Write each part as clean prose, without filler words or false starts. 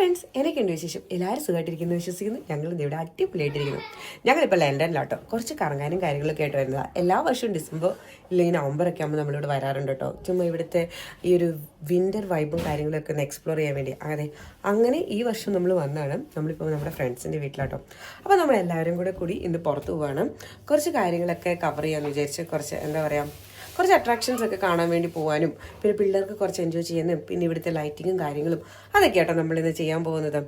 Friends, എനിക്കുണ്ട് വിശേഷം. എല്ലാവരും സുഖമായിട്ടിരിക്കുന്നു വിശ്വസിക്കുന്നു. ഞങ്ങൾ ഇവിടെ അടിപൊളിയായിട്ടിരിക്കുന്നു. ഞങ്ങളിപ്പോൾ ലണ്ടനിലാട്ടോ. കുറച്ച് കറങ്ങാനും കാര്യങ്ങളൊക്കെ ആയിട്ട് വരുന്നതാണ്. എല്ലാ വർഷവും ഡിസംബർ ഇല്ലെങ്കിൽ നവംബറൊക്കെ ആകുമ്പോൾ നമ്മളിവിടെ വരാറുണ്ട് കേട്ടോ. ചുമ്മാ ഇവിടുത്തെ ഈ ഒരു വിൻ്റർ വൈബും കാര്യങ്ങളൊക്കെ ഒന്ന് എക്സ്പ്ലോർ ചെയ്യാൻ വേണ്ടി. അങ്ങനെ ഈ വർഷം നമ്മൾ വന്നതാണ്. നമ്മളിപ്പോൾ നമ്മുടെ ഫ്രണ്ട്സിൻ്റെ വീട്ടിലാട്ടോ. അപ്പോൾ നമ്മളെല്ലാവരും കൂടി ഇന്ന് പുറത്ത് പോവുകയാണ്. കുറച്ച് കാര്യങ്ങളൊക്കെ കവർ ചെയ്യാമെന്ന് വിചാരിച്ച് കുറച്ച് അട്രാക്ഷൻസ് ഒക്കെ കാണാൻ വേണ്ടി പോകാനും പിന്നെ പിള്ളേർക്ക് കുറച്ച് എൻജോയ് ചെയ്യാനും പിന്നെ ഇവിടുത്തെ ലൈറ്റിങ്ങും കാര്യങ്ങളും അതൊക്കെ ആട്ടോ നമ്മളിന്ന് ചെയ്യാൻ പോകുന്നത്.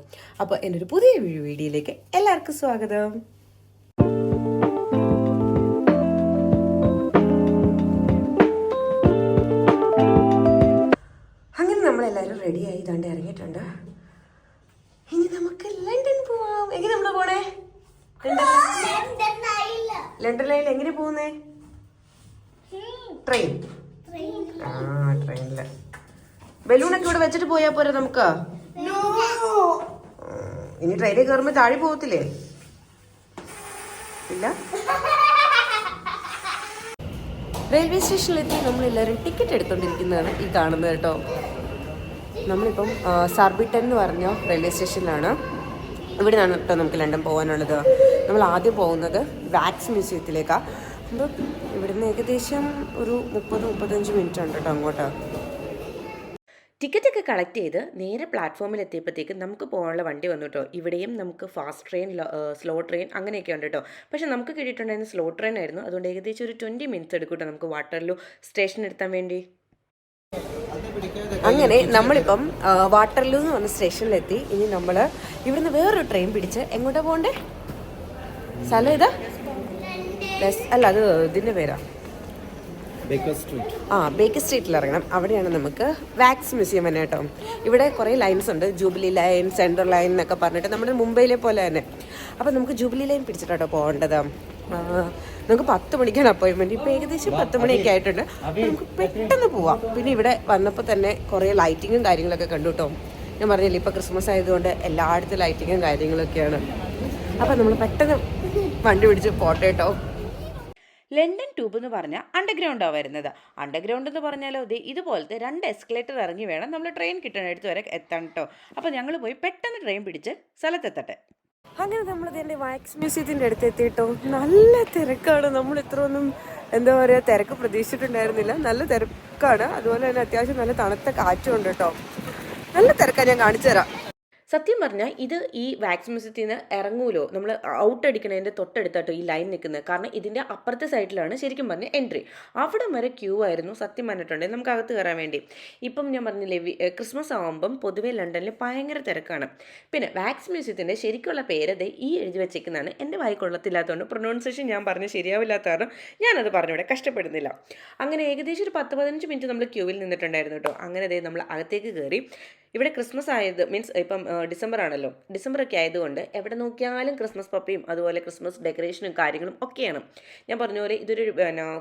അപ്പോൾ എൻ്റെ ഒരു പുതിയ വീഡിയോയിലേക്ക് എല്ലാവർക്കും സ്വാഗതം. അങ്ങനെ നമ്മളെല്ലാവരും റെഡിയായി ഇതാണ്ട് ഇറങ്ങിയിട്ടുണ്ട്. ഇനി നമുക്ക് ലണ്ടൻ പോവാം. എങ്ങനെ നമ്മൾ പോണേ? ലണ്ടനിൽ എങ്ങനെ പോകുന്നേ? ട്രെയിനില് ബലൂണൊക്കെ ഇവിടെ വെച്ചിട്ട് പോയാ പോരെ നമുക്ക്? ഇനി ട്രെയിനിൽ കയറുമ്പോ താഴെ പോകത്തില്ലേ? ഇല്ല. റെയിൽവേ സ്റ്റേഷനിലെത്തി നമ്മളെല്ലാവരും ടിക്കറ്റ് എടുത്തോണ്ടിരിക്കുന്നതാണ് ഈ കാണുന്നത് കേട്ടോ. നമ്മളിപ്പം സർബിട്ടൻ എന്ന് പറഞ്ഞ റെയിൽവേ സ്റ്റേഷനിലാണ്. ഇവിടെ നിന്നാണ് കേട്ടോ നമുക്ക് ലണ്ടൻ പോകാനുള്ളത്. നമ്മൾ ആദ്യം പോകുന്നത് വാക്സ് മ്യൂസിയത്തിലേക്കാണ്. അപ്പോൾ ഇവിടുന്ന് ഏകദേശം ഒരു 30-35 മിനിറ്റ് ഉണ്ട് കേട്ടോ അങ്ങോട്ട്. ടിക്കറ്റൊക്കെ കളക്ട് ചെയ്ത് നേരെ പ്ലാറ്റ്ഫോമിൽ എത്തിയപ്പോഴത്തേക്കും നമുക്ക് പോകാനുള്ള വണ്ടി വന്നു കേട്ടോ. ഇവിടെയും നമുക്ക് ഫാസ്റ്റ് ട്രെയിൻ, സ്ലോ ട്രെയിൻ അങ്ങനെയൊക്കെ ഉണ്ട് കേട്ടോ. പക്ഷേ നമുക്ക് കിട്ടിയിട്ടുണ്ടായിരുന്ന സ്ലോ ട്രെയിൻ ആയിരുന്നു. അതുകൊണ്ട് ഏകദേശം ഒരു 20 മിനിറ്റ്സ് എടുക്കും കേട്ടോ നമുക്ക് വാട്ടർലൂ സ്റ്റേഷൻ എത്താൻ വേണ്ടി. അങ്ങനെ നമ്മളിപ്പം വാട്ടർലൂ എന്ന് പറഞ്ഞ സ്റ്റേഷനിലെത്തി. ഇനി നമ്മൾ ഇവിടുന്ന് വേറൊരു ട്രെയിൻ പിടിച്ച് എങ്ങോട്ടാണ് പോകണ്ടേ? സ്ഥലം ഇതാ അല്ല, അത് ഇതിൻ്റെ പേരാ. ബേക്കർ സ്ട്രീറ്റിൽ ഇറങ്ങണം. അവിടെയാണ് നമുക്ക് വാക്സ് മ്യൂസിയം തന്നെ കേട്ടോ. ഇവിടെ കുറേ ലൈൻസ് ഉണ്ട്. ജൂബിലി ലൈൻ, സെൻട്രൽ ലൈൻ എന്നൊക്കെ പറഞ്ഞിട്ട് നമ്മുടെ മുംബൈയിലെ പോലെ തന്നെ. അപ്പോൾ നമുക്ക് ജൂബിലി ലൈൻ പിടിച്ചിട്ടോ പോകേണ്ടത്. നമുക്ക് 10 മണിക്കാണ് അപ്പോയിൻമെൻറ്റ്. ഇപ്പോൾ ഏകദേശം 10 മണിയൊക്കെ ആയിട്ടുണ്ട്. നമുക്ക് പെട്ടെന്ന് പോവാം. പിന്നെ ഇവിടെ വന്നപ്പോൾ തന്നെ കുറേ ലൈറ്റിങ്ങും കാര്യങ്ങളൊക്കെ കണ്ടു കേട്ടോ. ഞാൻ പറഞ്ഞില്ലേ, ഇപ്പോൾ ക്രിസ്മസ് ആയതുകൊണ്ട് എല്ലായിടത്തും ലൈറ്റിങ്ങും കാര്യങ്ങളൊക്കെയാണ്. അപ്പോൾ നമ്മൾ പെട്ടെന്ന് വണ്ടി പിടിച്ച് പോട്ടെ കേട്ടോ. ലണ്ടൻ ട്യൂബ് എന്ന് പറഞ്ഞാൽ അണ്ടർഗ്രൗണ്ടാണ് വരുന്നത്. അണ്ടർഗ്രൗണ്ട് എന്ന് പറഞ്ഞാലോ ഇതുപോലത്തെ 2 എസ്കലേറ്റർ ഇറങ്ങി വേണം നമ്മൾ ട്രെയിൻ കിട്ടുന്നിടത്ത് വരെ എത്താൻ കേട്ടോ. അപ്പോൾ ഞങ്ങൾ പോയി പെട്ടെന്ന് ട്രെയിൻ പിടിച്ച് സ്ഥലത്തെത്തട്ടെ. അങ്ങനെ നമ്മൾ ഇതിൻ്റെ വാക്സ് മ്യൂസിയത്തിൻ്റെ അടുത്ത് എത്തിയിട്ടോ. നല്ല തിരക്കാണ്. നമ്മൾ ഇത്രയൊന്നും തിരക്ക് പ്രതീക്ഷിച്ചിട്ടുണ്ടായിരുന്നില്ല. നല്ല തിരക്കാണ്. അതുപോലെ തന്നെ അത്യാവശ്യം നല്ല തണുത്ത കാറ്റും ഉണ്ട് കേട്ടോ. നല്ല തിരക്കാണ്. ഞാൻ കാണിച്ചു തരാം. സത്യം പറഞ്ഞാൽ ഇത് ഈ വാക്സ് മ്യൂസിയത്തിൽ നിന്ന് ഇറങ്ങൂലോ, നമ്മൾ ഔട്ട് അടിക്കണതിൻ്റെ തൊട്ടടുത്താട്ടോ ഈ ലൈൻ നിൽക്കുന്നത്. കാരണം ഇതിൻ്റെ അപ്പുറത്തെ സൈഡിലാണ് ശരിക്കും പറഞ്ഞ എൻട്രി. അവിടെ വരെ ക്യൂ ആയിരുന്നു സത്യം പറഞ്ഞിട്ടുണ്ടെങ്കിൽ നമുക്ക് അകത്ത് കയറാൻ വേണ്ടി. ഇപ്പം ഞാൻ പറഞ്ഞില്ലേ, ക്രിസ്മസ് ആകുമ്പം പൊതുവേ ലണ്ടനിൽ ഭയങ്കര തിരക്കാണ്. പിന്നെ വാക്സ് മ്യൂസിയത്തിൻ്റെ ശരിക്കുള്ള പേര് ഈ എഴുതി വെച്ചേക്കുന്നതാണ്. എൻ്റെ വായിക്കൊള്ളത്തില്ലാത്തതുകൊണ്ട് പ്രൊനൗൺസിയേഷൻ ഞാൻ പറഞ്ഞ് ശരിയാവില്ലാത്ത കാരണം ഞാനത് പറഞ്ഞിവിടെ കഷ്ടപ്പെടുന്നില്ല. അങ്ങനെ ഏകദേശം ഒരു 10-15 മിനിറ്റ് നമ്മൾ ക്യൂവിൽ നിന്നിട്ടുണ്ടായിരുന്നു കേട്ടോ. അങ്ങനെ നമ്മൾ അകത്തേക്ക് കയറി. ഇവിടെ ക്രിസ്മസ് ആയത് മീൻസ് ഇപ്പം ഡിസംബർ ആണല്ലോ. ഡിസംബറൊക്കെ ആയതുകൊണ്ട് എവിടെ നോക്കിയാലും ക്രിസ്മസ് പപ്പിയും അതുപോലെ ക്രിസ്മസ് ഡെക്കറേഷനും കാര്യങ്ങളും ഒക്കെയാണ്. ഞാൻ പറഞ്ഞ പോലെ ഇതൊരു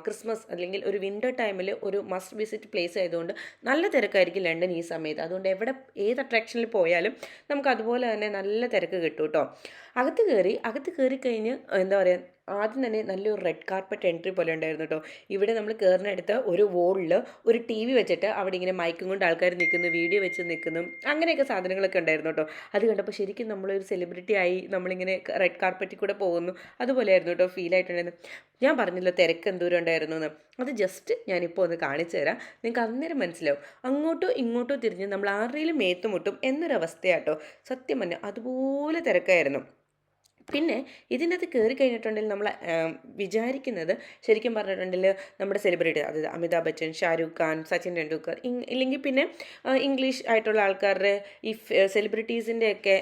ക്രിസ്മസ് അല്ലെങ്കിൽ ഒരു വിൻ്റർ ടൈമിൽ ഒരു മസ്റ്റ് വിസിറ്റ് പ്ലേസ് ആയതുകൊണ്ട് നല്ല തിരക്കായിരിക്കും ലണ്ടൻ ഈ സമയത്ത്. അതുകൊണ്ട് ഏത് അട്രാക്ഷനിൽ പോയാലും നമുക്ക് അതുപോലെ തന്നെ നല്ല തിരക്ക് കിട്ടും കേട്ടോ. അകത്ത് കയറി കഴിഞ്ഞ് ആദ്യം തന്നെ നല്ലൊരു റെഡ് കാർപ്പറ്റ് എൻട്രി പോലെ ഉണ്ടായിരുന്നു കേട്ടോ. ഇവിടെ നമ്മൾ കയറിനടുത്ത് ഒരു വോളിൽ ഒരു TV വെച്ചിട്ട് അവിടെ ഇങ്ങനെ മൈക്കും കൊണ്ട് ആൾക്കാർ നിൽക്കുന്നു, വീഡിയോ വെച്ച് നിൽക്കുന്നു, അങ്ങനെയൊക്കെ സാധനങ്ങളൊക്കെ ഉണ്ടായിരുന്നു കേട്ടോ. അത് കണ്ടപ്പോൾ ശരിക്കും നമ്മളൊരു സെലിബ്രിറ്റി ആയി നമ്മളിങ്ങനെ റെഡ് കാർപ്പറ്റിൽ കൂടെ പോകുന്നു അതുപോലെയായിരുന്നു കേട്ടോ ഫീൽ ആയിട്ടുണ്ടായിരുന്നു. ഞാൻ പറഞ്ഞല്ലോ തിരക്ക് എന്തോരം ഉണ്ടായിരുന്നു എന്ന്. അത് ജസ്റ്റ് ഞാനിപ്പോൾ ഒന്ന് കാണിച്ചു തരാം. നിങ്ങൾക്ക് അന്നേരം മനസ്സിലാവും. അങ്ങോട്ടോ ഇങ്ങോട്ടോ തിരിഞ്ഞ് നമ്മൾ ആരുടെയും മേത്തുമുട്ടും എന്നൊരവസ്ഥയാട്ടോ. സത്യം പറഞ്ഞാൽ അതുപോലെ തിരക്കായിരുന്നു. പിന്നെ ഇതിനകത്ത് കയറി കഴിഞ്ഞിട്ടുണ്ടെങ്കിൽ നമ്മൾ വിചാരിക്കുന്നത് ശരിക്കും പറഞ്ഞിട്ടുണ്ടെങ്കിൽ നമ്മുടെ സെലിബ്രിറ്റി, അതായത് അമിതാഭ് ബച്ചൻ, ഷാരൂഖ് ഖാൻ, സച്ചിൻ ടെണ്ടുൽക്കർ, ഇല്ലെങ്കിൽ പിന്നെ ഇംഗ്ലീഷ് ആയിട്ടുള്ള ആൾക്കാരുടെ ഈ സെലിബ്രിറ്റീസിൻ്റെയൊക്കെ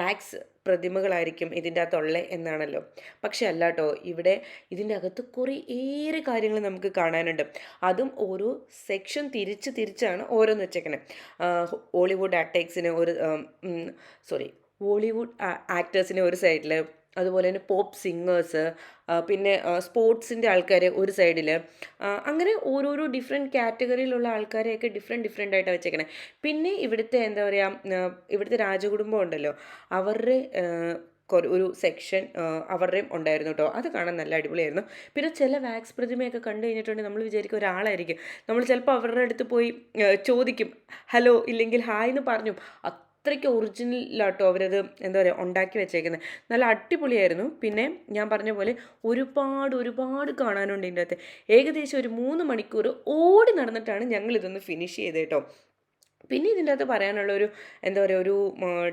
വാക്സ് പ്രതിമകളായിരിക്കും ഇതിൻ്റെ അകത്തുള്ള എന്നാണല്ലോ. പക്ഷെ അല്ല കേട്ടോ. ഇവിടെ ഇതിൻ്റെ അകത്ത് കുറേയേറെ കാര്യങ്ങൾ നമുക്ക് കാണാനുണ്ട്. അതും ഓരോ സെക്ഷൻ തിരിച്ചാണ് ഓരോന്ന് വെച്ചേക്കണേ. ഹോളിവുഡ് ബോളിവുഡ് ആക്ടേഴ്സിനെ ഒരു സൈഡിൽ, അതുപോലെ തന്നെ പോപ്പ് സിംഗേഴ്സ്, പിന്നെ സ്പോർട്സിൻ്റെ ആൾക്കാർ ഒരു സൈഡിൽ, അങ്ങനെ ഓരോരോ ഡിഫറെൻറ്റ് കാറ്റഗറിയിലുള്ള ആൾക്കാരെയൊക്കെ ഡിഫറെൻ്റ് ആയിട്ടാണ് വെച്ചേക്കണേ. പിന്നെ ഇവിടുത്തെ ഇവിടുത്തെ രാജകുടുംബം ഉണ്ടല്ലോ, അവരുടെ ഒരു സെക്ഷൻ അവരുടെയും ഉണ്ടായിരുന്നു കേട്ടോ. അത് കാണാൻ നല്ല അടിപൊളിയായിരുന്നു. പിന്നെ ചില വാക്സ് പ്രതിമയൊക്കെ കണ്ടു കഴിഞ്ഞിട്ടുണ്ടെങ്കിൽ നമ്മൾ വിചാരിക്കും ഒരാളായിരിക്കും. നമ്മൾ ചിലപ്പോൾ അവരുടെ അടുത്ത് പോയി ചോദിക്കും ഹലോ ഇല്ലെങ്കിൽ ഹായ് എന്ന് പറഞ്ഞു. അത്രയ്ക്ക് ഒറിജിനലാട്ടോ അവരത് എന്താ പറയുക ഉണ്ടാക്കി വെച്ചേക്കുന്നത്. നല്ല അടിപൊളിയായിരുന്നു. പിന്നെ ഞാൻ പറഞ്ഞ പോലെ ഒരുപാട് കാണാനുണ്ട് ഇതിൻ്റെ അകത്ത്. ഏകദേശം ഒരു 3 മണിക്കൂർ ഓടി നടന്നിട്ടാണ് ഞങ്ങളിതൊന്ന് ഫിനിഷ് ചെയ്തത് കേട്ടോ. പിന്നെ ഇതിൻ്റെ അകത്ത് പറയാനുള്ളൊരു എന്താ പറയുക, ഒരു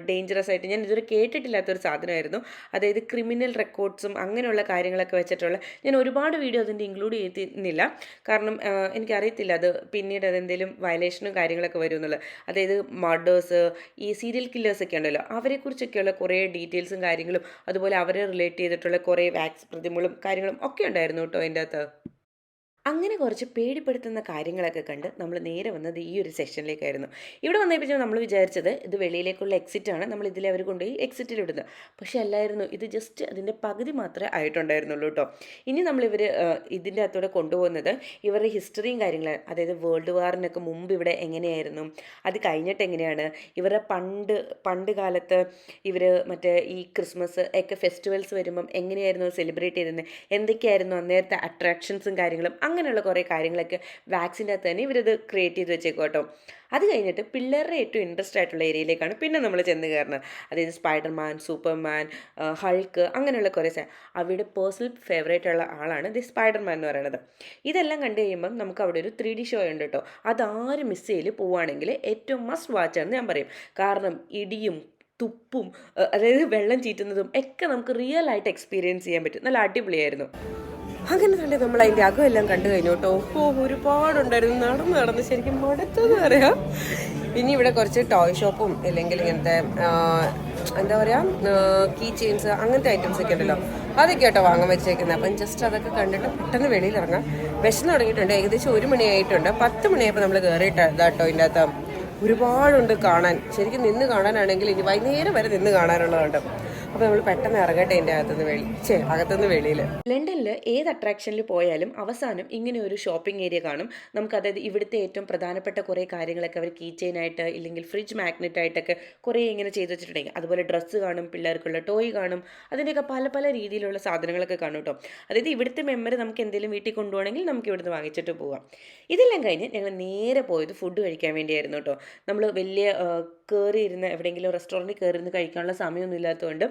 ഡേഞ്ചറസ് ആയിട്ട് ഞാൻ ഇതുവരെ കേട്ടിട്ടില്ലാത്തൊരു സാധനമായിരുന്നു. അതായത് ക്രിമിനൽ റെക്കോർഡ്സും അങ്ങനെയുള്ള കാര്യങ്ങളൊക്കെ വെച്ചിട്ടുള്ള, ഞാൻ ഒരുപാട് വീഡിയോ അതിൻ്റെ ഇൻക്ലൂഡ് ചെയ്തിരുന്നില്ല. കാരണം എനിക്കറിയത്തില്ല അത് പിന്നീട് അതെന്തെങ്കിലും വയലേഷനും കാര്യങ്ങളൊക്കെ വരും എന്നുള്ളത്. അതായത് മർഡേഴ്സ്, ഈ സീരിയൽ കില്ലേഴ്സൊക്കെ ഉണ്ടല്ലോ, അവരെക്കുറിച്ചൊക്കെയുള്ള കുറേ ഡീറ്റെയിൽസും കാര്യങ്ങളും അതുപോലെ അവരെ റിലേറ്റ് ചെയ്തിട്ടുള്ള കുറേ വാക്സ് പ്രതിമകളും കാര്യങ്ങളും ഒക്കെ ഉണ്ടായിരുന്നു കേട്ടോ അതിൻ്റെ അകത്ത്. അങ്ങനെ കുറച്ച് പേടിപ്പെടുത്തുന്ന കാര്യങ്ങളൊക്കെ കണ്ട് നമ്മൾ നേരെ വന്നത് ഈ ഒരു സെക്ഷനിലേക്കായിരുന്നു. ഇവിടെ വന്നപ്പോൾ നമ്മൾ വിചാരിച്ചത് ഇത് വെളിയിലേക്കുള്ള എക്സിറ്റാണ്, നമ്മൾ ഇതിലെ അവർ കൊണ്ടുപോയി എക്സിറ്റിൽ ഇടുന്നത്. പക്ഷേ അല്ലായിരുന്നു, ഇത് ജസ്റ്റ് അതിൻ്റെ പകുതി മാത്രമേ ആയിട്ടുണ്ടായിരുന്നുള്ളൂ കേട്ടോ. ഇനി നമ്മളിവർ ഇതിൻ്റെ അകത്തൂടെ കൊണ്ടുപോകുന്നത് ഇവരുടെ ഹിസ്റ്ററിയും കാര്യങ്ങളാണ്. അതായത് വേൾഡ് വാറിനൊക്കെ മുമ്പ് ഇവിടെ എങ്ങനെയായിരുന്നു, അത് കഴിഞ്ഞിട്ട് എങ്ങനെയാണ്, ഇവരുടെ പണ്ട് കാലത്ത് ഇവർ മറ്റേ ഈ ക്രിസ്മസ് ഒക്കെ ഫെസ്റ്റിവൽസ് വരുമ്പം എങ്ങനെയായിരുന്നു സെലിബ്രേറ്റ് ചെയ്തിരുന്നത്, എന്തൊക്കെയായിരുന്നു അന്നേരത്തെ അട്രാക്ഷൻസും കാര്യങ്ങളും, അങ്ങനെയുള്ള കുറേ കാര്യങ്ങളൊക്കെ വാക്സിൻ്റെ അകത്ത് തന്നെ ഇവരിത് ക്രിയേറ്റ് ചെയ്ത് വെച്ചേക്കും കേട്ടോ. അത് കഴിഞ്ഞിട്ട് പിള്ളേരുടെ ഏറ്റവും ഇൻട്രസ്റ്റ് ആയിട്ടുള്ള ഏരിയയിലേക്കാണ് പിന്നെ നമ്മൾ ചെന്ന് കയറുന്നത്. അതായത് സ്പൈഡർമാൻ, സൂപ്പർമാൻ, ഹൾക്ക്, അങ്ങനെയുള്ള കുറേ അവരുടെ പേഴ്സണൽ ഫേവറേറ്റ് ഉള്ള ആളാണ് ദി സ്പൈഡർമാൻ എന്ന് പറയുന്നത്. ഇതെല്ലാം കണ്ടു കഴിയുമ്പം നമുക്ക് അവിടെ ഒരു 3D ഷോ ഉണ്ട് കേട്ടോ. അതാരും മിസ് ചെയ്യൽ പോവുകയാണെങ്കിൽ ഏറ്റവും മസ്റ്റ് വാച്ചാണെന്ന് ഞാൻ പറയും. കാരണം ഇടിയും തുപ്പും അതായത് വെള്ളം ചീറ്റുന്നതും ഒക്കെ നമുക്ക് റിയൽ ആയിട്ട് എക്സ്പീരിയൻസ് ചെയ്യാൻ പറ്റും. നല്ല അടിപൊളിയായിരുന്നു. അങ്ങനെ തന്നെ നമ്മൾ അതിൻ്റെ അകമെല്ലാം കണ്ടു കഴിഞ്ഞു കേട്ടോ. ഒരുപാടുണ്ടായിരുന്നു. നടന്ന് ശരിക്കും മടുത്തെന്ന് പറയാം. ഇനി ഇവിടെ കുറച്ച് ടോയ് ഷോപ്പും അല്ലെങ്കിൽ ഇങ്ങനത്തെ എന്താ പറയുക കീ ചെയിൻസ് അങ്ങനത്തെ ഐറ്റംസ് ഒക്കെ ഉണ്ടല്ലോ, അതൊക്കെ കേട്ടോ വാങ്ങാൻ വെച്ചേക്കുന്നത്. അപ്പം ജസ്റ്റ് അതൊക്കെ കണ്ടിട്ട് പെട്ടെന്ന് വെളിയിൽ ഇറങ്ങാം. വിശന്ന് തുടങ്ങിയിട്ടുണ്ട്. ഏകദേശം 1 മണിയായിട്ടുണ്ട്. 10 മണിയായപ്പോൾ നമ്മൾ കയറിയിട്ടാട്ടോ ഇതിൻ്റെ അകത്ത്. ഒരുപാടുണ്ട് കാണാൻ. ശരിക്കും നിന്ന് കാണാനാണെങ്കിൽ ഇനി വൈകുന്നേരം വരെ നിന്ന് കാണാനുള്ളതുണ്ട്. അപ്പോൾ നമ്മൾ പെട്ടെന്ന് ഇറങ്ങട്ടെ എൻ്റെ അകത്തുനിന്ന് വെളിയിൽ. ലണ്ടനിൽ ഏത് അട്രാക്ഷനിൽ പോയാലും അവസാനം ഇങ്ങനെ ഒരു ഷോപ്പിംഗ് ഏരിയ കാണും നമുക്ക്. അതായത് ഇവിടുത്തെ ഏറ്റവും പ്രധാനപ്പെട്ട കുറേ കാര്യങ്ങളൊക്കെ അവർ കീ ചെയിനായിട്ട് ഇല്ലെങ്കിൽ ഫ്രിഡ്ജ് മാഗ്നറ്റ് ആയിട്ടൊക്കെ കുറേ ഇങ്ങനെ ചെയ്ത് വെച്ചിട്ടുണ്ടെങ്കിൽ, അതുപോലെ ഡ്രസ്സ് കാണും, പിള്ളേർക്കുള്ള ടോയ് കാണും, അതിൻ്റെയൊക്കെ പല രീതിയിലുള്ള സാധനങ്ങളൊക്കെ കാണും കേട്ടോ. അതായത് ഇവിടുത്തെ മെമ്മറി നമുക്ക് എന്തെങ്കിലും വീട്ടിൽ കൊണ്ടുപോകണമെങ്കിൽ നമുക്ക് ഇവിടുന്ന് വാങ്ങിച്ചിട്ട് പോകാം. ഇതെല്ലാം കഴിഞ്ഞ് ഞങ്ങൾ നേരെ പോയത് ഫുഡ് കഴിക്കാൻ വേണ്ടിയായിരുന്നു കേട്ടോ. നമ്മൾ വലിയ കയറിയിരുന്ന് എവിടെയെങ്കിലും റെസ്റ്റോറൻറ്റിൽ കയറിയിരുന്ന് കഴിക്കാനുള്ള സമയമൊന്നും ഇല്ലാത്തതുകൊണ്ട്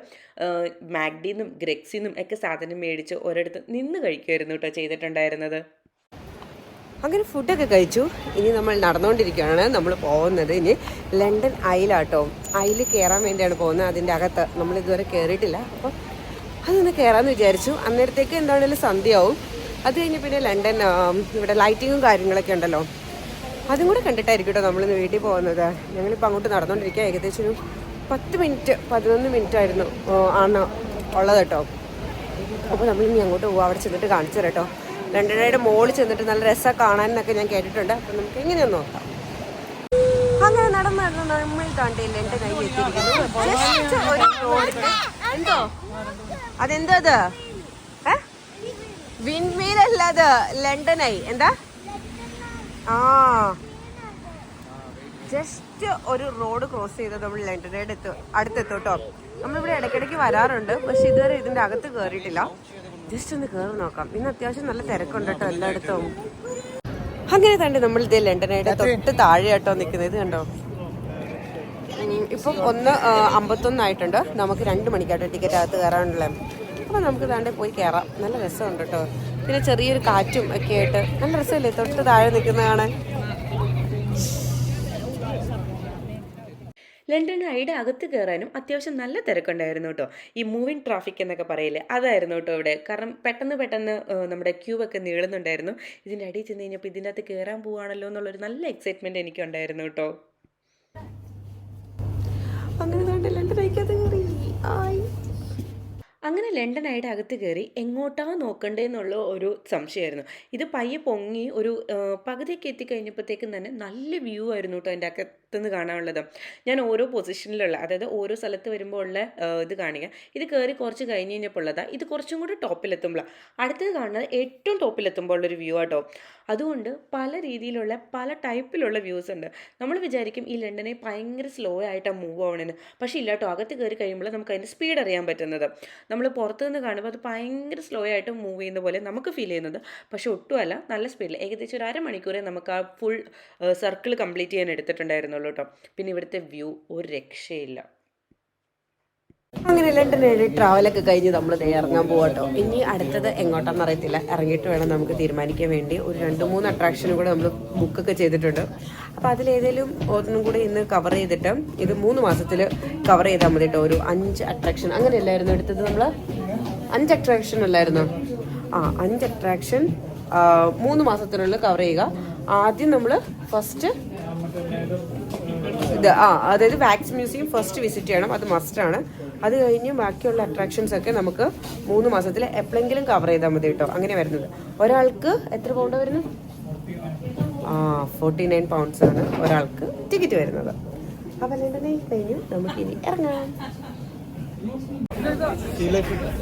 മാഗ്ഡിന്നും ഗ്രെക്സിന്നും ഒക്കെ സാധനം മേടിച്ച് ഒരിടത്ത് നിന്ന് കഴിക്കുമായിരുന്നു കേട്ടോ ചെയ്തിട്ടുണ്ടായിരുന്നത്. അങ്ങനെ ഫുഡൊക്കെ കഴിച്ചു. ഇനി നമ്മൾ നടന്നുകൊണ്ടിരിക്കുകയാണ്. നമ്മൾ പോകുന്നത് ഇനി ലണ്ടൻ ഐലാട്ടോ. ഐൽ കയറാൻ വേണ്ടിയാണ് പോകുന്നത്. അതിൻ്റെ അകത്ത് നമ്മൾ ഇതുവരെ കയറിയിട്ടില്ല. അപ്പോൾ അതൊന്ന് കയറാമെന്ന് വിചാരിച്ചു. അന്നേരത്തേക്ക് എന്താണെങ്കിലും സന്ധ്യയാവും. അത് കഴിഞ്ഞ് പിന്നെ ലണ്ടൻ ഇവിടെ ലൈറ്റിങ്ങും കാര്യങ്ങളൊക്കെ ഉണ്ടല്ലോ, അതും കൂടെ കണ്ടിട്ടായിരിക്കും കേട്ടോ നമ്മളിന്ന് വീട്ടിൽ പോകുന്നത്. ഞങ്ങളിപ്പോൾ അങ്ങോട്ട് നടന്നുകൊണ്ടിരിക്കുക. ഏകദേശം ഒരു 11 മിനിറ്റ് ആയിരുന്നു ആണ് ഉള്ളത് കേട്ടോ. അപ്പോൾ നമ്മളിനി അങ്ങോട്ട് പോകും. അവിടെ ചെന്നിട്ട് കാണിച്ചു തരാം കേട്ടോ. ലണ്ടനയുടെ മോളിൽ ചെന്നിട്ട് നല്ല രസമാണ് കാണാനെന്നൊക്കെ ഞാൻ കേട്ടിട്ടുണ്ട്. അപ്പം നമുക്ക് എങ്ങനെയൊന്ന് നോക്കാം. അങ്ങനെ നടന്ന് നമ്മൾ താണ്ടി ലണ്ടൻ ഐ എത്തിയിരിക്കുന്നു. എന്തോ അതെന്തോ അത് വിൻമീലല്ല, അത് ലണ്ടൻ ഐ. എന്താ ജസ്റ്റ് ഒരു റോഡ് ക്രോസ് ചെയ്ത് നമ്മൾ ലണ്ടനയുടെ അടുത്തെത്തും കേട്ടോ. നമ്മളിവിടെ ഇടയ്ക്കിടയ്ക്ക് വരാറുണ്ട്, പക്ഷെ ഇതുവരെ ഇതിൻ്റെ അകത്ത് കയറിയിട്ടില്ല. ജസ്റ്റ് ഒന്ന് കയറി നോക്കാം. ഇന്ന് അത്യാവശ്യം നല്ല തിരക്കുണ്ട് കേട്ടോ എല്ലായിടത്തും. അങ്ങനെ തന്നെ നമ്മൾ ഇത് ലണ്ടനയുടെ തൊട്ട് താഴെ കേട്ടോ നിൽക്കുന്നത്. ഇത് കണ്ടോ, ഇപ്പം 1:51 ആയിട്ടുണ്ട്. നമുക്ക് 2 മണിക്കാട്ടോ ടിക്കറ്റ് അകത്ത് കയറാനുള്ളത്. അപ്പോൾ നമുക്ക് താണ്ടെ പോയി കയറാം. നല്ല രസമുണ്ട് കേട്ടോ. പിന്നെ ചെറിയൊരു കാറ്റും ഒക്കെ ആയിട്ട് നല്ല രസമല്ലേ തൊട്ട് താഴെ നിൽക്കുന്നത് കാണാൻ. ലണ്ടൻ ഐയുടെ അകത്ത് കയറാനും അത്യാവശ്യം നല്ല തിരക്കുണ്ടായിരുന്നു കേട്ടോ. ഈ മൂവിങ് ട്രാഫിക് എന്നൊക്കെ പറയില്ലേ, അതായിരുന്നു കേട്ടോ ഇവിടെ. കാരണം പെട്ടെന്ന് നമ്മുടെ ക്യൂ ഒക്കെ നീളുന്നുണ്ടായിരുന്നു. ഇതിൻ്റെ അടിയിൽ ചെന്ന് കഴിഞ്ഞപ്പോൾ ഇതിൻ്റെ അകത്ത് കയറാൻ പോവുകയാണല്ലോ എന്നുള്ളൊരു നല്ല എക്സൈറ്റ്മെൻറ്റ് എനിക്കുണ്ടായിരുന്നു കേട്ടോ. അങ്ങനെ ലണ്ടൻ ഐയുടെ അകത്ത് കയറി എങ്ങോട്ടാണ് നോക്കണ്ടേന്നുള്ള ഒരു സംശയമായിരുന്നു. ഇത് പയ്യെ പൊങ്ങി ഒരു പകുതിയൊക്കെ എത്തിക്കഴിഞ്ഞപ്പോഴത്തേക്കും തന്നെ നല്ല വ്യൂ ആയിരുന്നു കേട്ടോ എൻ്റെ അകത്തുനിന്ന് കാണാനുള്ളത്. ഞാൻ ഓരോ പൊസിഷനിലുള്ള, അതായത് ഓരോ സ്ഥലത്ത് വരുമ്പോൾ ഉള്ള ഇത് കാണിക്കുക. ഇത് കയറി കുറച്ച് കഴിഞ്ഞ് കഴിഞ്ഞപ്പോൾ ഉള്ളതാണ്. ഇത് കുറച്ചും കൂടി ടോപ്പിലെത്തുമ്പോഴാണ്. അടുത്തത് കാണുന്നത് ഏറ്റവും ടോപ്പിലെത്തുമ്പോൾ ഉള്ളൊരു വ്യൂ ആട്ടോ. അതുകൊണ്ട് പല രീതിയിലുള്ള പല ടൈപ്പിലുള്ള വ്യൂസ് ഉണ്ട്. നമ്മൾ വിചാരിക്കും ഈ ലണ്ടനെ ഭയങ്കര സ്ലോ ആയിട്ടാണ് മൂവ് ആവണമെന്ന്. പക്ഷേ ഇല്ല കേട്ടോ, അകത്ത് കയറി കഴിയുമ്പോൾ നമുക്ക് അതിൻ്റെ സ്പീഡ് അറിയാൻ പറ്റുന്നത്. നമ്മൾ പുറത്തു നിന്ന് കാണുമ്പോൾ അത് ഭയങ്കര സ്ലോ ആയിട്ട് മൂവ് ചെയ്യുന്ന പോലെ നമുക്ക് ഫീൽ ചെയ്യുന്നത്. പക്ഷേ ഒട്ടുമല്ല, നല്ല സ്പീഡിൽ ഏകദേശം ഒരു 1/2 മണിക്കൂറേ നമുക്ക് ആ ഫുൾ സർക്കിൾ കംപ്ലീറ്റ് ചെയ്യാൻ എടുത്തിട്ടുണ്ടായിരുന്നുള്ളൂ. വന്നുള്ളൂ കേട്ടോ. പിന്നെ ഇവിടുത്തെ വ്യൂ ഒരു രക്ഷയില്ല. അങ്ങനെ ലണ്ടനിൽ ട്രാവലൊക്കെ കഴിഞ്ഞ് നമ്മൾ ഇറങ്ങാൻ പോകട്ടോ. ഇനി അടുത്തത് എങ്ങോട്ടാണെന്ന് അറിയത്തില്ല. ഇറങ്ങിയിട്ട് വേണം നമുക്ക് തീരുമാനിക്കാൻ വേണ്ടി. ഒരു 2-3 അട്രാക്ഷനും കൂടെ നമ്മൾ ബുക്കൊക്കെ ചെയ്തിട്ടുണ്ട്. അപ്പോൾ അതിലേതെങ്കിലും ഒന്നും കൂടി ഇന്ന് കവർ ചെയ്തിട്ട് ഇത് 3 മാസത്തിൽ കവർ ചെയ്താൽ മതി കേട്ടോ. ഒരു 5 അട്രാക്ഷൻ അങ്ങനെയല്ലായിരുന്നു എടുത്തത് നമ്മൾ? 5 അട്രാക്ഷൻ അല്ലായിരുന്നു? 5 അട്രാക്ഷൻ 3 മാസത്തിനുള്ളിൽ കവർ ചെയ്യുക. ആദ്യം നമ്മൾ ഫസ്റ്റ് ഇത് അതായത് വാക്സ് മ്യൂസിയം ഫസ്റ്റ് വിസിറ്റ് ചെയ്യണം, അത് മസ്റ്റാണ്. അത് കഴിഞ്ഞ് ബാക്കിയുള്ള അട്രാക്ഷൻസ് ഒക്കെ നമുക്ക് 3 മാസത്തിൽ എപ്പോഴെങ്കിലും കവർ ചെയ്താൽ മതി കേട്ടോ. അങ്ങനെ വരുന്നത്. ഒരാൾക്ക് എത്ര പൗണ്ട് വരുന്നു? 49 പൗണ്ട്സ് ആണ് ഒരാൾക്ക് ടിക്കറ്റ് വരുന്നത്. അപ്പോൾ ലണ്ടനിൽ കഴിഞ്ഞ് നമുക്കിനി ഇറങ്ങാം.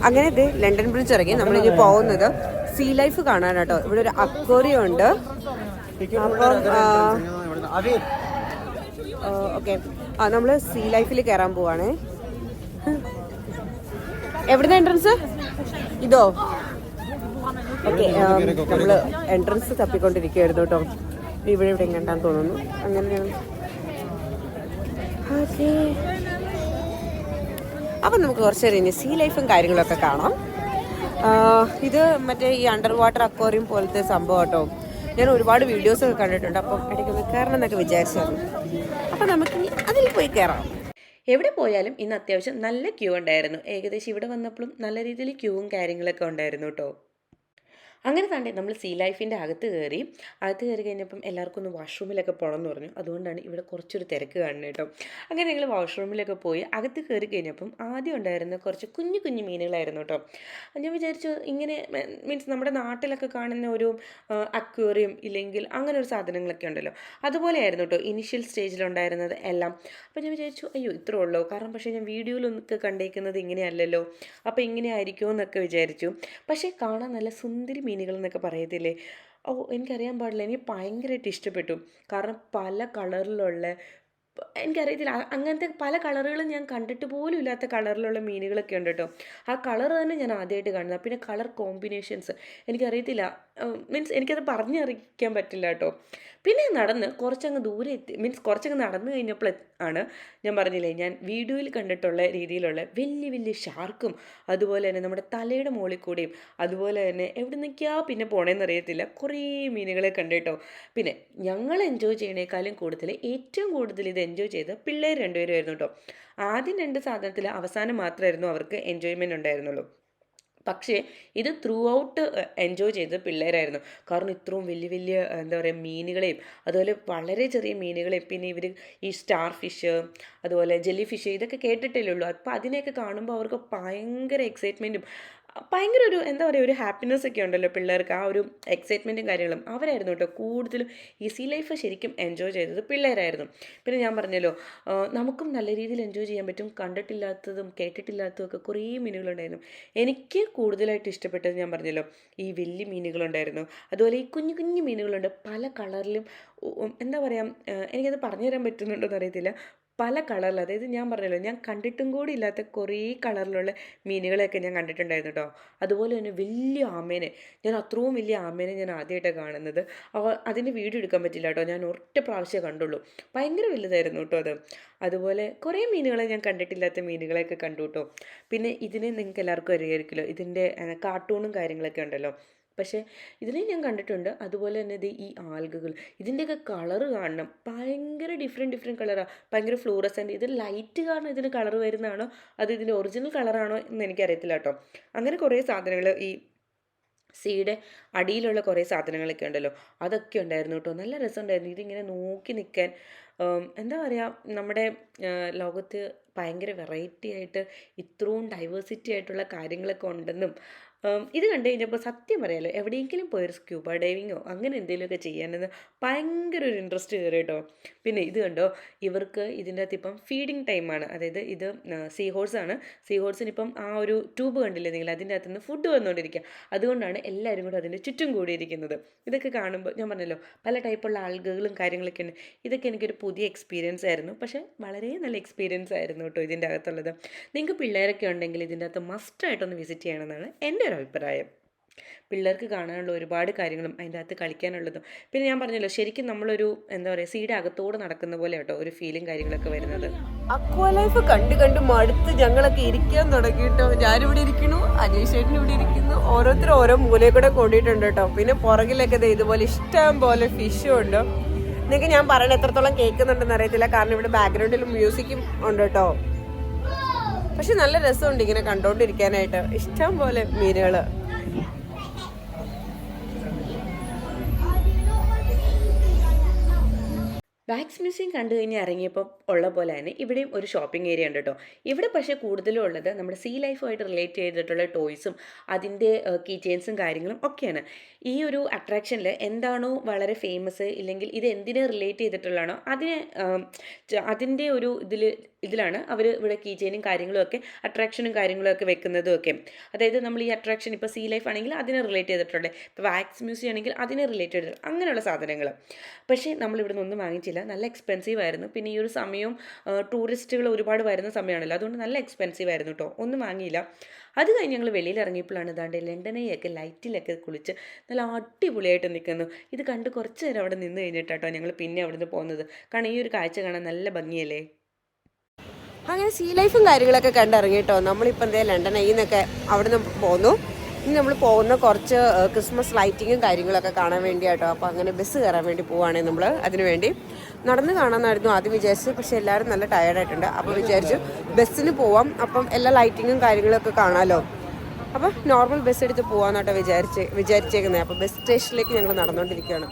അങ്ങനെ ഇത് ലണ്ടൻ ബ്രിഡ്ജ് ഇറങ്ങി നമ്മളിനി പോകുന്നത് സീ ലൈഫ് കാണാനാട്ടോ. ഇവിടെ ഒരു അക്വേറിയം ഉണ്ട്. അപ്പം ഓക്കെ, നമ്മൾ സീ ലൈഫിൽ കയറാൻ പോവാണേ. എവിടുന്ന എൻട്രൻസ്? ഇതോ? ഓക്കെ, നമ്മൾ എൻട്രൻസ് തപ്പിക്കൊണ്ടിരിക്കുകയായിരുന്നു കേട്ടോ. ഇവിടെ കണ്ടാന്ന് തോന്നുന്നു. അങ്ങനെ ഓക്കെ, അപ്പം നമുക്ക് കുറച്ച് നേരം ഇനി സീ ലൈഫും കാര്യങ്ങളൊക്കെ കാണാം. ഇത് മറ്റേ ഈ അണ്ടർ വാട്ടർ അക്വേറിയം പോലത്തെ സംഭവം കേട്ടോ. ഞാൻ ഒരുപാട് വീഡിയോസൊക്കെ കണ്ടിട്ടുണ്ട്. അപ്പം ഇടയ്ക്കൊന്ന് കയറണം എന്നൊക്കെ വിചാരിച്ചായിരുന്നു. അപ്പം നമുക്ക് അതിൽ പോയി കയറാം. എവിടെ പോയാലും ഇന്ന് അത്യാവശ്യം നല്ല ക്യൂ ഉണ്ടായിരുന്നു. ഏകദേശം ഇവിടെ വന്നപ്പോഴും നല്ല രീതിയിൽ ക്യൂവും കാര്യങ്ങളൊക്കെ ഉണ്ടായിരുന്നു കേട്ടോ. അങ്ങനെ തന്നെ നമ്മൾ സീ ലൈഫിൻ്റെ അകത്ത് കയറി കഴിഞ്ഞപ്പം എല്ലാവർക്കും ഒന്ന് വാഷ്റൂമിലൊക്കെ പോകണം എന്ന് പറഞ്ഞു. അതുകൊണ്ടാണ് ഇവിടെ കുറച്ചൊരു തിരക്ക് കാണുന്നത് കേട്ടോ. അങ്ങനെ ഞങ്ങൾ വാഷ്റൂമിലൊക്കെ പോയി അകത്ത് കയറി കഴിഞ്ഞപ്പം ആദ്യം ഉണ്ടായിരുന്ന കുറച്ച് കുഞ്ഞു കുഞ്ഞു മീനുകളായിരുന്നു കേട്ടോ. ഞാൻ വിചാരിച്ചു ഇങ്ങനെ മീൻസ് നമ്മുടെ നാട്ടിലൊക്കെ കാണുന്ന ഒരു അക്വേറിയം ഇല്ലെങ്കിൽ അങ്ങനെ ഒരു സാധനങ്ങളൊക്കെ ഉണ്ടല്ലോ, അതുപോലെയായിരുന്നു കേട്ടോ ഇനിഷ്യൽ സ്റ്റേജിലുണ്ടായിരുന്നത് എല്ലാം. അപ്പോൾ ഞാൻ വിചാരിച്ചു അയ്യോ ഇത്രേ ഉള്ളൂ, കാരണം പക്ഷേ ഞാൻ വീഡിയോയിലൊന്നൊക്കെ കണ്ടേക്കുന്നത് ഇങ്ങനെയല്ലല്ലോ, അപ്പോൾ ഇങ്ങനെ ആയിരിക്കുമോ എന്നൊക്കെ വിചാരിച്ചു. പക്ഷേ കാണാൻ നല്ല സുന്ദരി മീനുകൾ എന്നൊക്കെ പറയത്തില്ലേ, എനിക്കറിയാൻ പാടില്ല, എനിക്ക് ഭയങ്കരമായിട്ട് ഇഷ്ടപ്പെട്ടു. കാരണം പല കളറിലുള്ള, എനിക്കറിയത്തില്ല അങ്ങനത്തെ പല കളറുകളും ഞാൻ കണ്ടിട്ട് പോലും ഇല്ലാത്ത കളറിലുള്ള മീനുകളൊക്കെ ഉണ്ട് കേട്ടോ. ആ കളർ തന്നെ ഞാൻ ആദ്യമായിട്ട് കാണുന്നത്. പിന്നെ കളർ കോമ്പിനേഷൻസ് എനിക്കറിയത്തില്ല, മീൻസ് എനിക്കത് പറഞ്ഞറിയിക്കാൻ പറ്റില്ല കേട്ടോ. പിന്നെ നടന്ന് കുറച്ചങ്ങ് ദൂരെ എത്തി, മീൻസ് കുറച്ചങ്ങ് നടന്നു കഴിഞ്ഞപ്പോൾ ആണ് ഞാൻ പറഞ്ഞില്ലേ ഞാൻ വീഡിയോയിൽ കണ്ടിട്ടുള്ള രീതിയിലുള്ള വലിയ വലിയ ഷാർക്കും അതുപോലെ തന്നെ നമ്മുടെ തലയുടെ മുകളിൽ കൂടിയും അതുപോലെ തന്നെ എവിടെ നിൽക്കാ പിന്നെ പോണേന്ന് അറിയത്തില്ല കുറേ മീനുകളെ കണ്ടിട്ടോ. പിന്നെ ഞങ്ങൾ എൻജോയ് ചെയ്യണേക്കാളും കൂടുതൽ ഏറ്റവും കൂടുതൽ ഇത് എൻജോയ് ചെയ്ത് പിള്ളേർ രണ്ടുപേരുമായിരുന്നു കേട്ടോ. ആദ്യം 2 സാധനത്തിൽ അവസാനം മാത്രമായിരുന്നു അവർക്ക് എൻജോയ്മെൻറ്റ് ഉണ്ടായിരുന്നുള്ളൂ. പക്ഷേ ഇത് ത്രൂ ഔട്ട് എൻജോയ് ചെയ്ത് പിള്ളേരായിരുന്നു. കാരണം ഇത്രയും വലിയ വലിയ എന്താ പറയുക മീനുകളെയും അതുപോലെ വളരെ ചെറിയ മീനുകളെയും പിന്നെ ഇവർ ഈ സ്റ്റാർ ഫിഷ് അതുപോലെ ജെല്ലി ഫിഷ് ഇതൊക്കെ കേട്ടിട്ടല്ലേ ഉള്ളൂ. അപ്പോൾ അതിനെയൊക്കെ കാണുമ്പോൾ അവർക്ക് ഭയങ്കര എക്സൈറ്റ്മെൻറ്റും ഭയങ്കര ഒരു എന്താ പറയുക ഒരു ഹാപ്പിനെസ് ഒക്കെ ഉണ്ടല്ലോ പിള്ളേർക്ക്, ആ ഒരു എക്സൈറ്റ്മെൻറ്റും കാര്യങ്ങളും അവരായിരുന്നു കേട്ടോ കൂടുതലും. ഈ സീ ലൈഫ് ശരിക്കും എൻജോയ് ചെയ്തത് പിള്ളേരായിരുന്നു. പിന്നെ ഞാൻ പറഞ്ഞല്ലോ നമുക്കും നല്ല രീതിയിൽ എൻജോയ് ചെയ്യാൻ പറ്റും. കണ്ടിട്ടില്ലാത്തതും കേട്ടിട്ടില്ലാത്തതും ഒക്കെ കുറേ മീനുകളുണ്ടായിരുന്നു. എനിക്ക് കൂടുതലായിട്ട് ഇഷ്ടപ്പെട്ടത് ഞാൻ പറഞ്ഞല്ലോ ഈ വലിയ മീനുകളുണ്ടായിരുന്നു. അതുപോലെ ഈ കുഞ്ഞു കുഞ്ഞു മീനുകളുണ്ട് പല കളറിലും. എന്താ പറയുക എനിക്കത് പറഞ്ഞു തരാൻ പറ്റുന്നുണ്ടോ എന്നറിയത്തില്ല. പല കളറിൽ, അതായത് ഞാൻ പറഞ്ഞല്ലോ ഞാൻ കണ്ടിട്ടും കൂടി ഇല്ലാത്ത കുറേ കളറിലുള്ള മീനുകളെയൊക്കെ ഞാൻ കണ്ടിട്ടുണ്ടായിരുന്നു കേട്ടോ. അതുപോലെ തന്നെ വലിയ ആമേനെ, ഞാൻ അത്രയും വലിയ ആമേനെ ഞാൻ ആദ്യമായിട്ടാണ് കാണുന്നത്. അതിൻ്റെ വീഡിയോ എടുക്കാൻ പറ്റില്ല കേട്ടോ, ഞാൻ ഒറ്റ പ്രാവശ്യമേ കണ്ടുള്ളൂ. ഭയങ്കര വലുതായിരുന്നു കേട്ടോ അത്. അതുപോലെ കുറേ മീനുകളെ ഞാൻ കണ്ടിട്ടില്ലാത്ത മീനുകളെയൊക്കെ കണ്ടു കേട്ടോ. പിന്നെ ഇതിനെ നിങ്ങൾക്ക് എല്ലാവർക്കും അറിയാമായിരിക്കുമല്ലോ, ഇതിൻ്റെ കാർട്ടൂണും കാര്യങ്ങളൊക്കെ ഉണ്ടല്ലോ. പക്ഷേ ഇതിനെ ഞാൻ കണ്ടിട്ടുണ്ട്. അതുപോലെ തന്നെ ഇത് ഈ ആൽഗകൾ, ഇതിൻ്റെയൊക്കെ കളറ് കാണണം, ഭയങ്കര ഡിഫറെൻറ്റ് കളറാണ്, ഭയങ്കര ഫ്ലൂറസെൻ്റ്. ഇത് ലൈറ്റ് കാരണം ഇതിന് കളർ വരുന്നതാണോ അത് ഇതിൻ്റെ ഒറിജിനൽ കളറാണോ എന്ന് എനിക്കറിയത്തില്ല കേട്ടോ. അങ്ങനെ കുറേ സാധനങ്ങൾ ഈ സീയുടെ അടിയിലുള്ള കുറേ സാധനങ്ങളൊക്കെ ഉണ്ടല്ലോ അതൊക്കെ ഉണ്ടായിരുന്നു കേട്ടോ. നല്ല രസമുണ്ടായിരുന്നു ഇതിങ്ങനെ നോക്കി നിൽക്കാൻ. എന്താ പറയുക നമ്മുടെ ലോകത്ത് ഭയങ്കര വെറൈറ്റി ആയിട്ട് ഇത്രയും ഡൈവേഴ്സിറ്റി ആയിട്ടുള്ള കാര്യങ്ങളൊക്കെ ഉണ്ടെന്നും ഇത് കണ്ടു കഴിഞ്ഞപ്പോൾ സത്യം പറയാമല്ലോ എവിടെയെങ്കിലും പോയൊരു സ്ക്യൂബ ഡൈവിങ്ങോ അങ്ങനെ എന്തെങ്കിലുമൊക്കെ ചെയ്യാനെന്ന് ഭയങ്കര ഒരു ഇൻട്രസ്റ്റ് കയറി കേട്ടോ. പിന്നെ ഇത് കണ്ടോ, ഇവർക്ക് ഇതിൻ്റെ അകത്ത് ഇപ്പം ഫീഡിങ് ടൈമാണ്. അതായത് ഇത് സീ ഹോഴ്സാണ്. സീ ഹോഴ്സിന് ഇപ്പം ആ ഒരു ട്യൂബ് കണ്ടില്ലേ നിങ്ങൾ, അതിൻ്റെ അകത്ത് നിന്ന് ഫുഡ് വന്നുകൊണ്ടിരിക്കുക. അതുകൊണ്ടാണ് എല്ലാവരും കൂടെ അതിൻ്റെ ചുറ്റും കൂടിയിരിക്കുന്നത്. ഇതൊക്കെ കാണുമ്പോൾ ഞാൻ പറഞ്ഞല്ലോ പല ടൈപ്പുള്ള ആൽഗകളും കാര്യങ്ങളൊക്കെ ഉണ്ട്. ഇതൊക്കെ എനിക്കൊരു പുതിയ എക്സ്പീരിയൻസ് ആയിരുന്നു. പക്ഷേ വളരെ നല്ല എക്സ്പീരിയൻസ് ആയിരുന്നു കേട്ടോ ഇതിൻ്റെ അകത്തുള്ളത്. നിങ്ങൾക്ക് പിള്ളേരൊക്കെ ഉണ്ടെങ്കിൽ ഇതിൻ്റെ അകത്ത് മസ്റ്റായിട്ടൊന്ന് വിസിറ്റ് ചെയ്യണമെന്നാണ് എൻ്റെ ഒരു അഭിപ്രായം. പിള്ളേർക്ക് കാണാനുള്ള ഒരുപാട് കാര്യങ്ങളും അതിൻ്റെ അകത്ത് കളിക്കാനുള്ളതും. പിന്നെ ഞാൻ പറഞ്ഞല്ലോ, ശരിക്കും നമ്മളൊരു എന്താ പറയുക, സീയുടെ അകത്തോടെ നടക്കുന്ന പോലെ കേട്ടോ ഒരു ഫീലും കാര്യങ്ങളൊക്കെ വരുന്നത്. അക്വാ ലൈഫ് കണ്ട് കണ്ട് മടുത്ത് ഞങ്ങളൊക്കെ ഇരിക്കാൻ തുടങ്ങിയിട്ടോ. ഞാനിവിടെ ഇരിക്കുന്നു, അജയ് ചേട്ടൻ ഇവിടെ ഇരിക്കുന്നു, ഓരോരുത്തരും ഓരോ മൂലയിൽ കൂടെ കൂടിയിട്ടുണ്ട് കേട്ടോ. പിന്നെ പുറകിലൊക്കെ ഇതുപോലെ ഇഷ്ടം പോലെ ഫിഷും ഉണ്ട്. നിങ്ങൾക്ക് ഞാൻ പറയണ എത്രത്തോളം കേൾക്കുന്നുണ്ടെന്ന് അറിയത്തില്ല, കാരണം ഇവിടെ ബാക്ക്ഗ്രൗണ്ടിൽ മ്യൂസിക്കും ഉണ്ട് കേട്ടോ. പക്ഷെ നല്ല രസമുണ്ട് ഇങ്ങനെ കണ്ടോണ്ടിരിക്കാനായിട്ട്, ഇഷ്ടം പോലെ മീനുകള്. വാക്സ് മ്യൂസിയം കണ്ടു കഴിഞ്ഞ് ഇറങ്ങിയപ്പോൾ ഉള്ള പോലെ തന്നെ ഇവിടെയും ഒരു ഷോപ്പിംഗ് ഏരിയ ഉണ്ട് കേട്ടോ. ഇവിടെ പക്ഷേ കൂടുതലും ഉള്ളത് നമ്മുടെ സീ ലൈഫുമായിട്ട് റിലേറ്റ് ചെയ്തിട്ടുള്ള ടോയ്സും അതിൻ്റെ കീ ചെയിൻസും കാര്യങ്ങളും ഒക്കെയാണ്. ഈ ഒരു അട്രാക്ഷനിൽ എന്താണോ വളരെ ഫേമസ്, ഇല്ലെങ്കിൽ ഇത് എന്തിനെ റിലേറ്റ് ചെയ്തിട്ടുള്ളതാണോ അതിൻ്റെ ഒരു ഇതിലാണ് അവർ ഇവിടെ കീ ചെയിനും കാര്യങ്ങളും ഒക്കെ അട്രാക്ഷനും കാര്യങ്ങളും ഒക്കെ വെക്കുന്നതും ഒക്കെ. അതായത് നമ്മൾ ഈ അട്രാക്ഷൻ ഇപ്പോൾ സീ ലൈഫ് ആണെങ്കിൽ അതിനെ റിലേറ്റ് ചെയ്തിട്ടുള്ളത്, ഇപ്പോൾ വാക്സ് മ്യൂസിയം ആണെങ്കിൽ അതിനെ റിലേറ്റ് ചെയ്തിട്ടുള്ള അങ്ങനെയുള്ള സാധനങ്ങൾ. പക്ഷേ നമ്മളിവിടെ നിന്നൊന്നും വാങ്ങിച്ചില്ല, നല്ല എക്സ്പെൻസീവ് ആയിരുന്നു. പിന്നെ ഈ ഒരു സമയവും ടൂറിസ്റ്റുകൾ ഒരുപാട് വരുന്ന സമയമാണല്ലോ, അതുകൊണ്ട് നല്ല എക്സ്പെൻസീവ് ആയിരുന്നു കേട്ടോ, ഒന്നും വാങ്ങിയില്ല. അത് കഴിഞ്ഞ് ഞങ്ങൾ വെളിയിൽ ഇറങ്ങിയപ്പോഴാണ് ഇതാണ്ട് ലണ്ടനെയൊക്കെ ലൈറ്റിലൊക്കെ കുളിച്ച് നല്ല അടിപൊളിയായിട്ട് നിൽക്കുന്നു. ഇത് കണ്ട് കുറച്ച് നേരം അവിടെ നിന്ന് കഴിഞ്ഞിട്ടാട്ടോ ഞങ്ങൾ പിന്നെ അവിടെ നിന്ന് പോകുന്നത്. കാരണം ഈ ഒരു കാഴ്ച കാണാൻ നല്ല ഭംഗിയല്ലേ. അങ്ങനെ സീ ലൈഫും കാര്യങ്ങളൊക്കെ കണ്ടിറങ്ങിട്ടോ. നമ്മളിപ്പോൾ എന്തേ ലണ്ടനിൽ നിന്നൊക്കെ അവിടെ നിന്ന് പോന്നു. ഇനി നമ്മൾ പോകുന്ന കുറച്ച് ക്രിസ്മസ് ലൈറ്റിങ്ങും കാര്യങ്ങളൊക്കെ കാണാൻ വേണ്ടിയാട്ടോ. അപ്പോൾ അങ്ങനെ ബസ് കയറാൻ വേണ്ടി പോവുകയാണെങ്കിൽ നമ്മൾ അതിന് വേണ്ടി നടന്ന് കാണാമെന്നായിരുന്നു ആദ്യം വിചാരിച്ചു. പക്ഷെ എല്ലാവരും നല്ല ടയർഡായിട്ടുണ്ട്. അപ്പോൾ വിചാരിച്ചു ബസ്സിന് പോവാം, അപ്പം എല്ലാ ലൈറ്റിങ്ങും കാര്യങ്ങളൊക്കെ കാണാമല്ലോ. അപ്പം നോർമൽ ബസ് എടുത്ത് പോകാമെന്നോട്ടോ വിചാരിച്ചേക്കുന്നത്. അപ്പോൾ ബസ് സ്റ്റേഷനിലേക്ക് ഞങ്ങൾ നടന്നുകൊണ്ടിരിക്കുകയാണ്.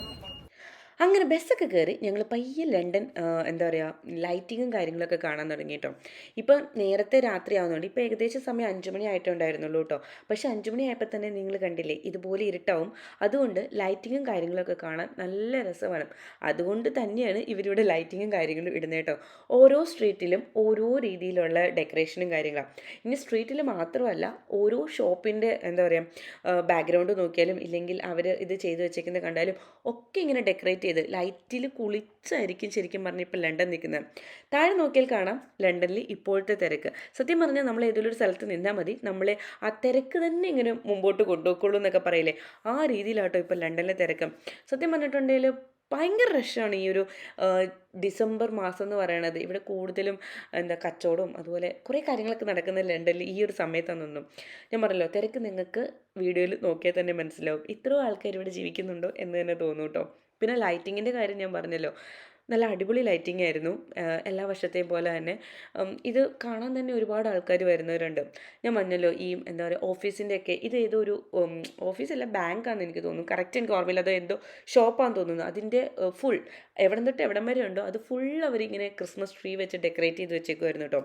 അങ്ങനെ ബസ്സൊക്കെ കയറി ഞങ്ങൾ പയ്യെ ലണ്ടൻ എന്താ പറയുക ലൈറ്റിങ്ങും കാര്യങ്ങളൊക്കെ കാണാൻ തുടങ്ങി കേട്ടോ. ഇപ്പം നേരത്തെ രാത്രി ആവുന്നുണ്ട്. ഇപ്പോൾ ഏകദേശം സമയം 5 മണി ആയിട്ടുണ്ടായിരുന്നുള്ളൂ കേട്ടോ. പക്ഷേ 5 മണി ആയപ്പോൾ തന്നെ നിങ്ങൾ കണ്ടില്ലേ ഇതുപോലെ ഇരുട്ടാവും. അതുകൊണ്ട് ലൈറ്റിങ്ങും കാര്യങ്ങളൊക്കെ കാണാൻ നല്ല രസമാണ്. അതുകൊണ്ട് തന്നെയാണ് ഇവരിവിടെ ലൈറ്റിങ്ങും കാര്യങ്ങളും ഇടുന്നത് കേട്ടോ. ഓരോ സ്ട്രീറ്റിലും ഓരോ രീതിയിലുള്ള ഡെക്കറേഷനും കാര്യങ്ങളാണ്. ഇനി സ്ട്രീറ്റിൽ മാത്രമല്ല, ഓരോ ഷോപ്പിൻ്റെ എന്താ പറയുക ബാക്ക്ഗ്രൗണ്ട് നോക്കിയാലും ഇല്ലെങ്കിൽ അവർ ഇത് ചെയ്ത് വെച്ചേക്കുന്നത് കണ്ടാലും ഒക്കെ ഇങ്ങനെ ഡെക്കറേറ്റ് ചെയ്ത് ലൈറ്റിൽ കുളിച്ചായിരിക്കും ശരിക്കും പറഞ്ഞാൽ ഇപ്പോൾ ലണ്ടൻ നിൽക്കുന്നത്. താഴെ നോക്കിയാൽ കാണാം ലണ്ടനിൽ ഇപ്പോഴത്തെ തിരക്ക്. സത്യം പറഞ്ഞാൽ നമ്മൾ ഏതെങ്കിലും ഒരു സ്ഥലത്ത് നിന്നാൽ മതി, നമ്മളെ ആ തിരക്ക് തന്നെ ഇങ്ങനെ മുമ്പോട്ട് കൊണ്ടുപോയിക്കോളൂ എന്നൊക്കെ പറയില്ലേ, ആ രീതിയിലാട്ടോ ഇപ്പോൾ ലണ്ടനിലെ തിരക്ക്. സത്യം പറഞ്ഞിട്ടുണ്ടെങ്കിൽ ഭയങ്കര റഷാണ് ഈ ഒരു ഡിസംബർ മാസം എന്ന് പറയണത്. ഇവിടെ കൂടുതലും കച്ചവടവും അതുപോലെ കുറേ കാര്യങ്ങളൊക്കെ നടക്കുന്ന ലണ്ടനിൽ ഈ ഒരു സമയത്താണെന്നൊന്നും. ഞാൻ പറഞ്ഞല്ലോ, തിരക്ക് നിങ്ങൾക്ക് വീഡിയോയിൽ നോക്കിയാൽ തന്നെ മനസ്സിലാവും. ഇത്രയും ആൾക്കാർ ഇവിടെ ജീവിക്കുന്നുണ്ടോ എന്ന് തന്നെ തോന്നും കേട്ടോ. പിന്നെ ലൈറ്റിങ്ങിൻ്റെ കാര്യം ഞാൻ പറഞ്ഞല്ലോ, നല്ല അടിപൊളി ലൈറ്റിംഗ് ആയിരുന്നു എല്ലാ വർഷത്തെയും പോലെ തന്നെ. ഇത് കാണാൻ തന്നെ ഒരുപാട് ആൾക്കാർ വരുന്നവരുണ്ട്. ഞാൻ പറഞ്ഞല്ലോ ഈ എന്താ പറയുക ഓഫീസിൻ്റെയൊക്കെ ഇത് ഏതോ ഒരു ഓഫീസല്ല ബാങ്കാണെന്ന് എനിക്ക് തോന്നുന്നു, കറക്റ്റ് എനിക്ക് ഓർമ്മയില്ല. അത് എന്തോ ഷോപ്പാണെന്ന് തോന്നുന്നു. അതിൻ്റെ ഫുൾ എവിടം തൊട്ട് എവിടം വരെ ഉണ്ടോ അത് ഫുൾ അവരിങ്ങനെ ക്രിസ്മസ് ട്രീ വെച്ച് ഡെക്കറേറ്റ് ചെയ്ത് വെച്ചേക്കുമായിരുന്നു കേട്ടോ.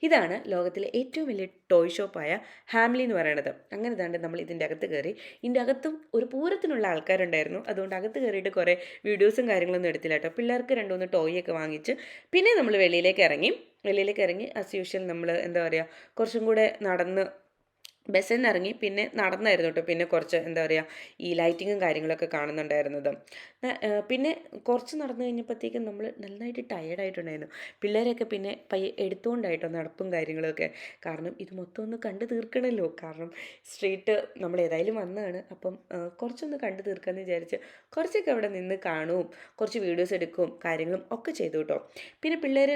ഇതാണ് ലോകത്തിലെ ഏറ്റവും വലിയ ടോയ് ഷോപ്പായ ഹാംലി എന്ന് പറയുന്നത്. അങ്ങനെ തന്നെ നമ്മൾ ഇതിൻ്റെ അകത്ത് കയറി. ഇതിൻ്റെ അകത്തും ഒരു പൂരത്തിനുള്ള ആൾക്കാരുണ്ടായിരുന്നു. അതുകൊണ്ട് അകത്ത് കയറിയിട്ട് കുറേ വീഡിയോസും കാര്യങ്ങളൊന്നും എടുത്തില്ല കേട്ടോ. പിള്ളേർക്ക് 2-3 ടോയൊക്കെ വാങ്ങിച്ച് പിന്നെ നമ്മൾ വെളിയിലേക്ക് ഇറങ്ങി ആസ് യൂഷ്വൽ നമ്മൾ എന്താ പറയുക കുറച്ചും കൂടെ നടന്ന് ബസ്സിൽ നിന്ന് ഇറങ്ങി പിന്നെ നടന്നായിരുന്നു കേട്ടോ. പിന്നെ കുറച്ച് എന്താ പറയുക ഈ ലൈറ്റിങ്ങും കാര്യങ്ങളൊക്കെ കാണുന്നുണ്ടായിരുന്നത്. പിന്നെ കുറച്ച് നടന്നു കഴിഞ്ഞപ്പോഴത്തേക്കും നമ്മൾ നന്നായിട്ട് ടയേർഡായിട്ടുണ്ടായിരുന്നു. പിള്ളേരൊക്കെ പിന്നെ പയ്യെ എടുത്തുകൊണ്ടായിട്ടോ നടപ്പും കാര്യങ്ങളൊക്കെ. കാരണം ഇത് മൊത്തം ഒന്ന് കണ്ടു തീർക്കണമല്ലോ. കാരണം സ്ട്രീറ്റ് നമ്മൾ ഏതായാലും വന്നതാണ്. അപ്പം കുറച്ചൊന്ന് കണ്ടു തീർക്കാമെന്ന് വിചാരിച്ച് കുറച്ചൊക്കെ അവിടെ നിന്ന് കാണുകയും കുറച്ച് വീഡിയോസ് എടുക്കുകയും കാര്യങ്ങളും ഒക്കെ ചെയ്തു കേട്ടോ. പിന്നെ പിള്ളേർ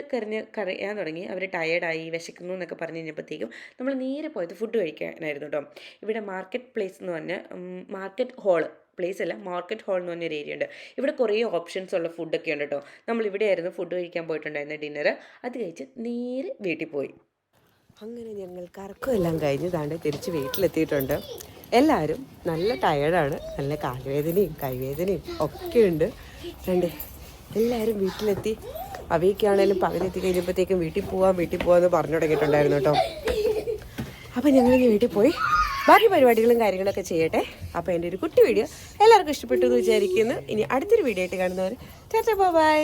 കരയാൻ തുടങ്ങി. അവർ ടയേർഡായി വിശക്കുന്നു എന്നൊക്കെ പറഞ്ഞു കഴിഞ്ഞപ്പോഴത്തേക്കും നമ്മൾ നേരെ പോയത് ഫുഡ് കഴിക്കാനായിരുന്നു കേട്ടോ. ഇവിടെ മാർക്കറ്റ് പ്ലേസ് എന്ന് പറഞ്ഞാൽ മാർക്കറ്റ് ഹാൾ എന്ന് പറഞ്ഞൊരു ഏരിയ ഉണ്ട്. ഇവിടെ കുറേ ഓപ്ഷൻസ് ഉള്ള ഫുഡൊക്കെ ഉണ്ട് കേട്ടോ. നമ്മളിവിടെ ആയിരുന്നു ഫുഡ് കഴിക്കാൻ പോയിട്ടുണ്ടായിരുന്ന ഡിന്നർ. അത് കഴിച്ച് നേരെ വീട്ടിൽ പോയി. അങ്ങനെ ഞങ്ങൾ കറക്കമെല്ലാം കഴിഞ്ഞ് താണ്ട് തിരിച്ച് വീട്ടിലെത്തിയിട്ടുണ്ട്. എല്ലാവരും നല്ല ടയേർഡാണ്, നല്ല കാലുവേദനയും കൈവേദനയും ഒക്കെ ഉണ്ട്. എല്ലാവരും വീട്ടിലെത്തി. അവയ്ക്കാണേലും പകലെത്തി കഴിഞ്ഞപ്പോഴത്തേക്കും വീട്ടിൽ പോവാമെന്ന് പറഞ്ഞു തുടങ്ങിയിട്ടുണ്ടായിരുന്നു കേട്ടോ. അപ്പം ഞങ്ങളിനി വീട്ടിൽ പോയി ബാക്കി പരിപാടികളും കാര്യങ്ങളൊക്കെ ചെയ്യട്ടെ. അപ്പോൾ എൻ്റെ ഒരു കുട്ടി വീഡിയോ എല്ലാവർക്കും ഇഷ്ടപ്പെട്ടു എന്ന് വിചാരിക്കുന്നു. ഇനി അടുത്തൊരു വീഡിയോ ആയിട്ട് കാണുന്നവർ ടാറ്റാ ബൈ.